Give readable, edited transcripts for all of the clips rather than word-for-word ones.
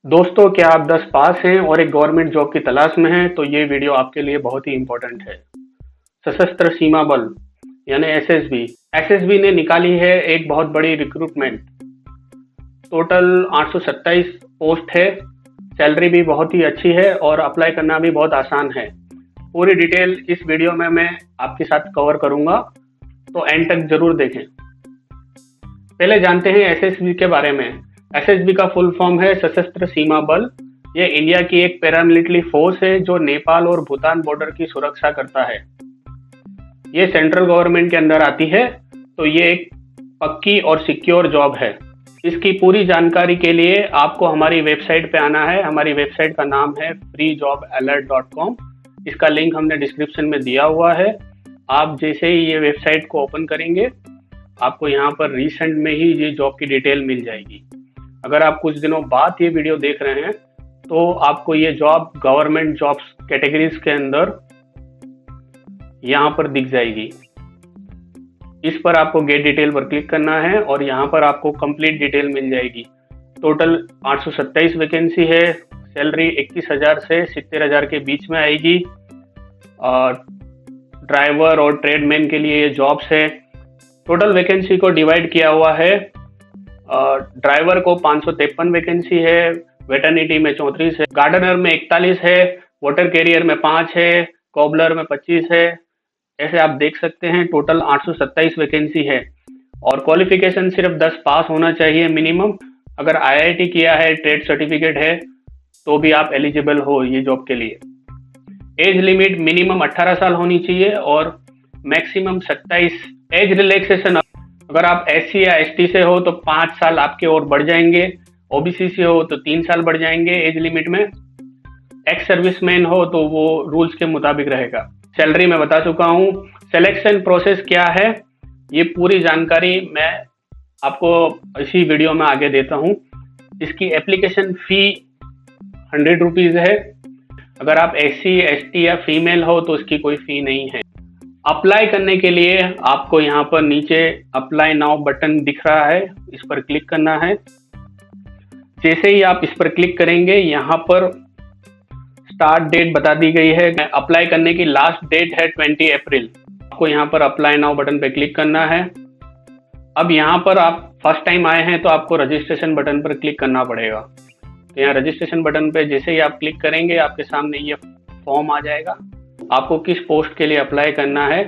दोस्तों, क्या आप 10 पास हैं और एक गवर्नमेंट जॉब की तलाश में हैं तो ये वीडियो आपके लिए बहुत ही इम्पोर्टेंट है। सशस्त्र सीमा बल यानी एसएसबी। एसएसबी ने निकाली है एक बहुत बड़ी रिक्रूटमेंट। टोटल 827 पोस्ट है। सैलरी भी बहुत ही अच्छी है और अप्लाई करना भी बहुत आसान है। पूरी डिटेल इस वीडियो में मैं आपके साथ कवर करूंगा, तो एंड तक जरूर देखें। पहले जानते हैं एसएसबी के बारे में। एसएसबी का फुल फॉर्म है सशस्त्र सीमा बल। ये इंडिया की एक पैरामिलिट्री फोर्स है जो नेपाल और भूटान बॉर्डर की सुरक्षा करता है। ये सेंट्रल गवर्नमेंट के अंदर आती है, तो ये एक पक्की और सिक्योर जॉब है। इसकी पूरी जानकारी के लिए आपको हमारी वेबसाइट पे आना है। हमारी वेबसाइट का नाम है freejobalert.com। इसका लिंक हमने डिस्क्रिप्शन में दिया हुआ है। आप जैसे ही ये वेबसाइट को ओपन करेंगे, आपको यहाँ पर रिसेंट में ही ये जॉब की डिटेल मिल जाएगी। अगर आप कुछ दिनों बाद ये वीडियो देख रहे हैं तो आपको ये जॉब गवर्नमेंट जॉब्स कैटेगरीज के अंदर यहाँ पर दिख जाएगी। इस पर आपको गेट डिटेल पर क्लिक करना है और यहाँ पर आपको कंप्लीट डिटेल मिल जाएगी। टोटल 827 वैकेंसी है। सैलरी 21,000 से 70,000 के बीच में आएगी। ड्राइवर और ट्रेडमैन के लिए ये जॉब्स है। टोटल वैकेंसी को डिवाइड किया हुआ है। ड्राइवर को 553 वैकेंसी है, वेटरनिटी में 34 है, गार्डनर में 41 है, वाटर कैरियर में 5 है, कॉबलर में 25 है। ऐसे आप देख सकते हैं टोटल 827 वैकेंसी है और क्वालिफिकेशन सिर्फ 10 पास होना चाहिए मिनिमम। अगर आईआईटी किया है, ट्रेड सर्टिफिकेट है, तो भी आप एलिजिबल हो ये जॉब के लिए। एज लिमिट मिनिमम 18 साल होनी चाहिए और मैक्सिमम 27। एज रिलैक्सेशन, अगर आप एससी या एसटी से हो तो 5 साल आपके और बढ़ जाएंगे। ओबीसी से हो तो 3 साल बढ़ जाएंगे एज लिमिट में। एक्स सर्विसमैन हो तो वो रूल्स के मुताबिक रहेगा। सैलरी मैं बता चुका हूँ। सिलेक्शन प्रोसेस क्या है, ये पूरी जानकारी मैं आपको इसी वीडियो में आगे देता हूँ। इसकी एप्लीकेशन फ़ी 100 रुपीज़ है। अगर आप एससी एसटी या फीमेल हो तो इसकी कोई फ़ी नहीं है। अप्लाई करने के लिए आपको यहाँ पर नीचे अप्लाई नाउ बटन दिख रहा है, इस पर क्लिक करना है। जैसे ही आप इस पर क्लिक करेंगे, यहाँ पर स्टार्ट डेट बता दी गई है। अप्लाई करने की लास्ट डेट है 20 अप्रैल। आपको यहाँ पर अप्लाई नाउ बटन पे क्लिक करना है। अब यहाँ पर आप फर्स्ट टाइम आए हैं तो आपको रजिस्ट्रेशन बटन पर क्लिक करना पड़ेगा। तो यहाँ रजिस्ट्रेशन बटन पे जैसे ही आप क्लिक करेंगे, आपके सामने ये फॉर्म आ जाएगा। आपको किस पोस्ट के लिए अप्लाई करना है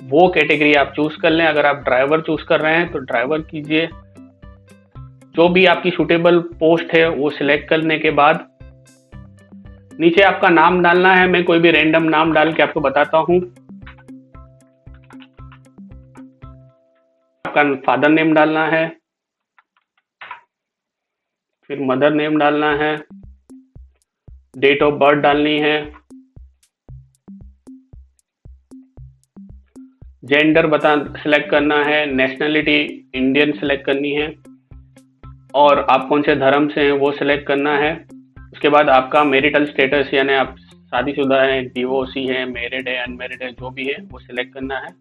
वो कैटेगरी आप चूज कर लें। अगर आप ड्राइवर चूज कर रहे हैं तो ड्राइवर कीजिए। जो भी आपकी सूटेबल पोस्ट है वो सिलेक्ट करने के बाद नीचे आपका नाम डालना है। मैं कोई भी रैंडम नाम डाल के आपको बताता हूँ। आपका फादर नेम डालना है, फिर मदर नेम डालना है, डेट ऑफ बर्थ डालनी है, जेंडर सिलेक्ट करना है, नेशनलिटी इंडियन सिलेक्ट करनी है और आप कौन से धर्म से हैं वो सिलेक्ट करना है। उसके बाद आपका मैरिटल स्टेटस यानी आप शादीशुदा हैं, डिवोर्सी हैं, मैरिड है, अनमैरिड है, जो भी है वो सिलेक्ट करना है।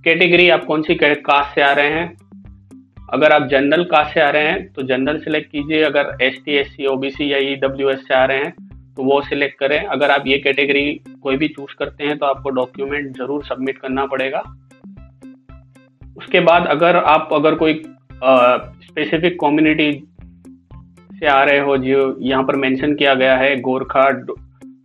कैटेगरी आप कौन सी कास्ट से आ रहे हैं। अगर आप जनरल कास्ट से आ रहे हैं तो जनरल सिलेक्ट कीजिए। अगर एसटी एससी ओबीसी या ईडब्ल्यूएस से आ रहे हैं तो वो सिलेक्ट करें। अगर आप ये कैटेगरी कोई भी चूज करते हैं तो आपको डॉक्यूमेंट जरूर सबमिट करना पड़ेगा। उसके बाद अगर कोई स्पेसिफिक कम्युनिटी से आ रहे हो जो यहाँ पर मेंशन किया गया है, गोरखा,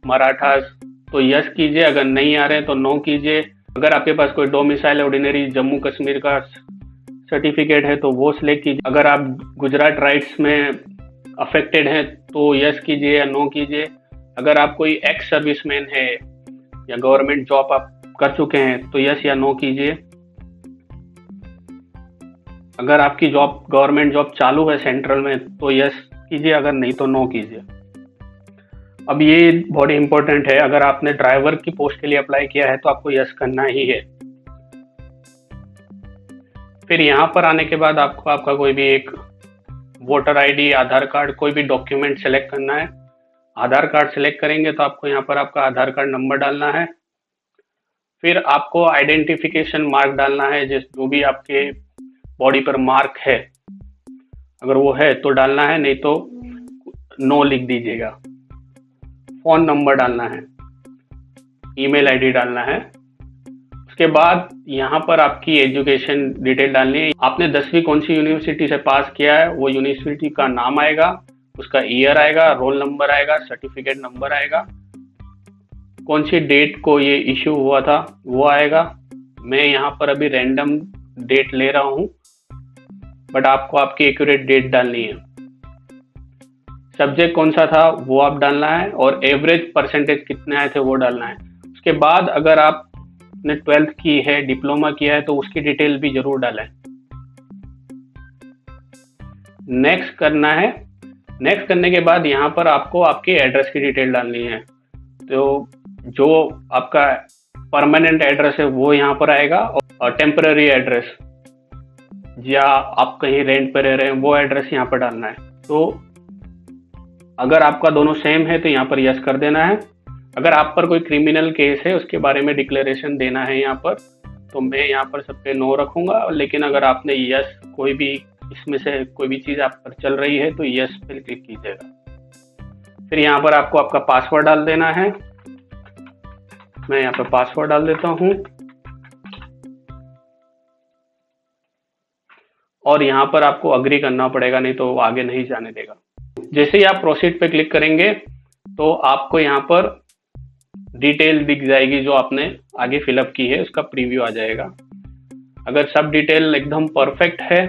मराठा, तो यस कीजिए। अगर नहीं आ रहे हैं तो नो कीजिए। अगर आपके पास कोई डोमिसाइल ऑर्डिनरी जम्मू कश्मीर का सर्टिफिकेट है तो वो सिलेक्ट कीजिए। अगर आप गुजरात राइट्स में अफेक्टेड हैं तो यस कीजिए या नो कीजिए। अगर आप कोई एक्स सर्विसमैन है या गवर्नमेंट जॉब आप कर चुके हैं तो यस या नो कीजिए। अगर आपकी जॉब गवर्नमेंट जॉब चालू है सेंट्रल में तो यस कीजिए, अगर नहीं तो नो कीजिए। अब ये बहुत इंपॉर्टेंट है, अगर आपने ड्राइवर की पोस्ट के लिए अप्लाई किया है तो आपको यस करना ही है। फिर यहाँ पर आने के बाद आपको आपका कोई भी एक वोटर आईडी, आधार कार्ड, कोई भी डॉक्यूमेंट सेलेक्ट करना है। आधार कार्ड सेलेक्ट करेंगे तो आपको यहाँ पर आपका आधार कार्ड नंबर डालना है। फिर आपको आइडेंटिफिकेशन मार्क डालना है, जो भी आपके बॉडी पर मार्क है, अगर वो है तो डालना है, नहीं तो नो लिख दीजिएगा। फ़ोन नंबर डालना है, ईमेल आईडी डालना है। उसके बाद यहाँ पर आपकी एजुकेशन डिटेल डालनी है। आपने 10वीं कौन सी यूनिवर्सिटी से पास किया है, वो यूनिवर्सिटी का नाम आएगा, उसका ईयर आएगा, रोल नंबर आएगा, सर्टिफिकेट नंबर आएगा, कौन सी डेट को ये इश्यू हुआ था वो आएगा। मैं यहाँ पर अभी रैंडम डेट ले रहा हूँ, बट आपको आपकी एक्यूरेट डेट डालनी है। सब्जेक्ट कौन सा था वो आप डालना है, और एवरेज परसेंटेज कितने आए थे वो डालना है। उसके बाद अगर आपने 12th की है, डिप्लोमा किया है, तो उसकी डिटेल भी जरूर डालें। नेक्स्ट करना है। नेक्स्ट करने के बाद यहाँ पर आपको आपके एड्रेस की डिटेल डालनी है। तो जो आपका परमानेंट एड्रेस है वो यहाँ पर आएगा, और टेम्पररी एड्रेस या आप कहीं रेंट पे रह रहे हैं वो एड्रेस यहाँ पर डालना है। तो अगर आपका दोनों सेम है तो यहाँ पर यस कर देना है। अगर आप पर कोई क्रिमिनल केस है उसके बारे में डिक्लेरेशन देना है यहाँ पर, तो मैं यहाँ पर सब पे नो रखूँगा। लेकिन अगर आपने यस, कोई भी इसमें से कोई भी चीज़ आप पर चल रही है तो यस पे क्लिक कीजिएगा। फिर यहाँ पर आपको आपका पासवर्ड डाल देना है। मैं यहाँ पर पासवर्ड डाल देता हूँ, और यहाँ पर आपको अग्री करना पड़ेगा, नहीं तो आगे नहीं जाने देगा। जैसे ही आप प्रोसीड पे क्लिक करेंगे तो आपको यहाँ पर डिटेल दिख जाएगी जो आपने आगे फिलअप की है, उसका प्रीव्यू आ जाएगा। अगर सब डिटेल एकदम परफेक्ट है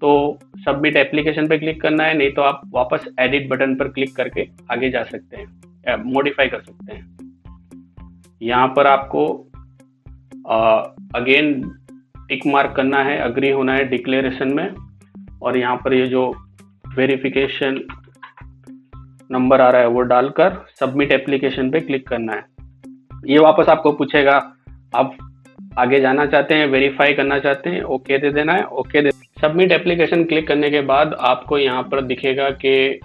तो सबमिट एप्लीकेशन पे क्लिक करना है, नहीं तो आप वापस एडिट बटन पर क्लिक करके आगे जा सकते हैं, मॉडिफाई कर सकते हैं। यहाँ पर आपको अगेन टिक मार्क करना है, अग्री होना है डिक्लेरेशन में, और यहाँ पर ये जो वेरिफिकेशन नंबर आ रहा है वो डालकर सबमिट एप्लीकेशन पे क्लिक करना है। ये वापस आपको पूछेगा आप आगे जाना चाहते हैं, वेरीफाई करना चाहते हैं, ओके दे देना है, ओके दे। सबमिट एप्लीकेशन क्लिक करने के बाद आपको यहाँ पर दिखेगा कि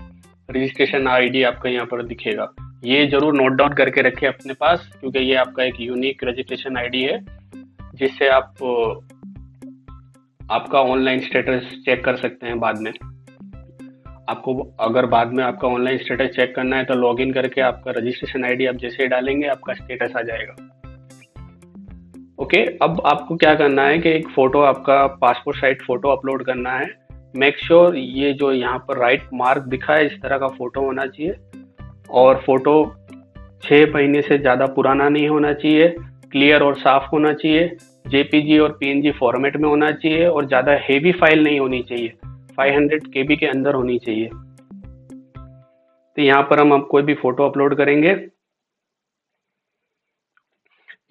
रजिस्ट्रेशन आईडी आपका यहाँ पर दिखेगा। ये जरूर नोट डाउन करके रखें अपने पास, क्योंकि ये आपका एक यूनिक रजिस्ट्रेशन आईडी है जिससे आप आपका ऑनलाइन स्टेटस चेक कर सकते हैं। बाद में आपको अगर बाद में आपका ऑनलाइन स्टेटस चेक करना है तो लॉगिन करके आपका रजिस्ट्रेशन आईडी आप जैसे ही डालेंगे आपका स्टेटस आ जाएगा। ओके, अब आपको क्या करना है कि एक फ़ोटो, आपका पासपोर्ट साइज फ़ोटो अपलोड करना है। मेक श्योर ये जो यहाँ पर राइट मार्क दिखा है इस तरह का फ़ोटो होना चाहिए, और फ़ोटो 6 महीने से ज़्यादा पुराना नहीं होना चाहिए, क्लियर और साफ़ होना चाहिए, जेपीजी और पीएनजी फॉर्मेट में होना चाहिए, और ज़्यादा हेवी फाइल नहीं होनी चाहिए, 500 KB के अंदर होनी चाहिए। तो यहाँ पर हम अब कोई भी फ़ोटो अपलोड करेंगे।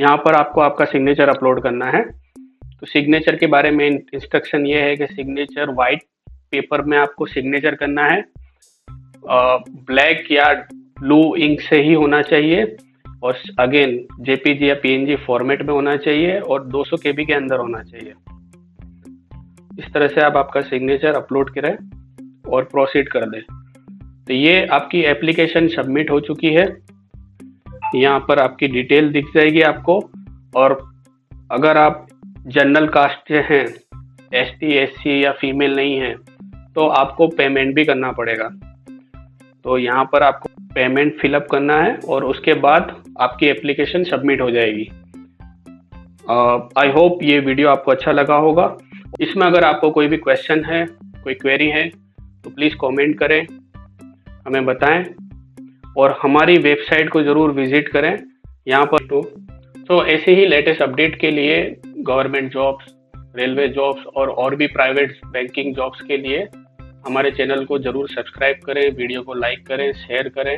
यहाँ पर आपको आपका सिग्नेचर अपलोड करना है। तो सिग्नेचर के बारे में इंस्ट्रक्शन ये है कि सिग्नेचर वाइट पेपर में आपको सिग्नेचर करना है, ब्लैक या ब्लू इंक से ही होना चाहिए, और अगेन जेपीजी या पीएनजी फॉर्मेट में होना चाहिए, और 200 KB के अंदर होना चाहिए। इस तरह से आप आपका सिग्नेचर अपलोड करें और प्रोसीड कर दें। तो ये आपकी एप्लीकेशन सबमिट हो चुकी है। यहाँ पर आपकी डिटेल दिख जाएगी आपको, और अगर आप जनरल कास्ट से हैं, ST SC या फीमेल नहीं हैं, तो आपको पेमेंट भी करना पड़ेगा। तो यहाँ पर आपको पेमेंट फिलअप करना है, और उसके बाद आपकी एप्लीकेशन सबमिट हो जाएगी। आई होप ये वीडियो आपको अच्छा लगा होगा। इसमें अगर आपको कोई भी क्वेश्चन है, कोई क्वेरी है, तो प्लीज़ कमेंट करें, हमें बताएं, और हमारी वेबसाइट को ज़रूर विज़िट करें। यहाँ पर तो ऐसे ही लेटेस्ट अपडेट के लिए गवर्नमेंट जॉब्स, रेलवे जॉब्स और भी प्राइवेट बैंकिंग जॉब्स के लिए हमारे चैनल को ज़रूर सब्सक्राइब करें, वीडियो को लाइक करें, शेयर करें।